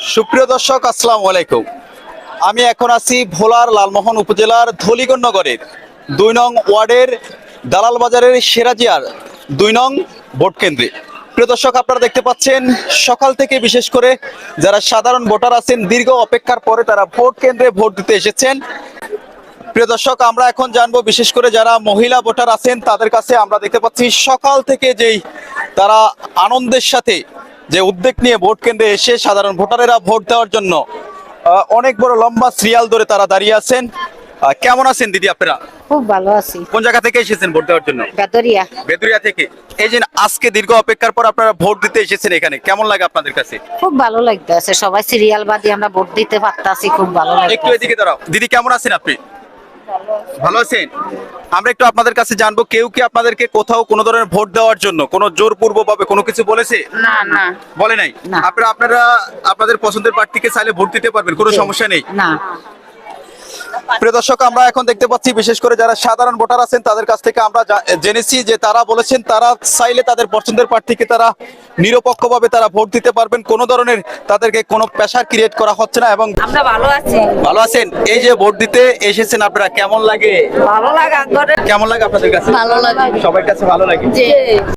সুপ্রিয় দর্শক, আসসালামু আলাইকুম। আমি এখন আছি ভোলার লালমোহন উপজেলার ধলিগণ নগরের ২ নং ওয়ার্ডের দালাল বাজারের সেরাজিয়ার ২ নং ভোট কেন্দ্রে। প্রিয় দর্শক, আপনারা দেখতে পাচ্ছেন সকাল থেকে বিশেষ করে যারা সাধারণ ভোটার আছেন দীর্ঘ অপেক্ষার পরে তারা ভোট কেন্দ্রে ভোট দিতে এসেছেন। প্রিয় দর্শক, আমরা এখন জানবো বিশেষ করে যারা মহিলা ভোটার আছেন তাদের কাছে। আমরা দেখতে পাচ্ছি সকাল থেকে যেই তারা আনন্দের সাথে যে উদ্যোগ নিয়ে ভোট কেন্দ্রে এসে সাধারণ ভোটারেরা ভোট দেওয়ার জন্য অনেক বড় লম্বা সিরিয়াল ধরে তারা দাঁড়িয়ে আছেন। কেমন আছেন দিদি আপনারা? খুব ভালো আছি। কোন জায়গা থেকে এসেছেন ভোট দেওয়ার জন্য? গাদরিয়া। বেদুরিয়া থেকে। এই যে আজকে দীর্ঘ অপেক্ষার পর আপনারা ভোট দিতে এসেছেন এখানে, কেমন লাগে আপনাদের কাছে? খুব ভালো লাগতেছে, সবাই সিরিয়াল বাদী আমরা ভোট দিতে পারতাছি, খুব ভালো একটু লাগতেছে। এদিকে দাঁড়াও। দিদি কেমন আছেন আপনি? ভালো আছেন। আমরা একটু আপনাদের কাছে জানবো, কেউ কি আপনাদেরকে কোথাও কোনো ধরনের ভোট দেওয়ার জন্য কোনো জোরপূর্বকভাবে কোনো কিছু বলেছে? না না বলে নাই। না। আপনারা আপনাদের পছন্দের প্রার্থীকে চাইলে ভোট দিতে পারবেন, কোনো সমস্যা নেই। না। প্রিয় দর্শক, আমরা এখন দেখতে পাচ্ছি বিশেষ করে যারা সাধারণ ভোটার আছেন তাদের কাছ থেকে আমরা জেনেছি যে তারা বলেছেন তারা চাইলে তাদের পছন্দের প্রার্থীকে তারা নিরপেক্ষভাবে তারা ভোট দিতে পারবেন, কোনো ধরনের তাদেরকে কোনো প্রেশার ক্রিয়েট করা হচ্ছে না। এবং আমরা ভালো আছি। ভালো আছেন। এই যে ভোট দিতে এসেছেন আপনারা, কেমন লাগে? ভালো লাগা করে। কেমন লাগে আপনাদের কাছে? ভালো লাগে। সবার কাছে ভালো লাগে। জি।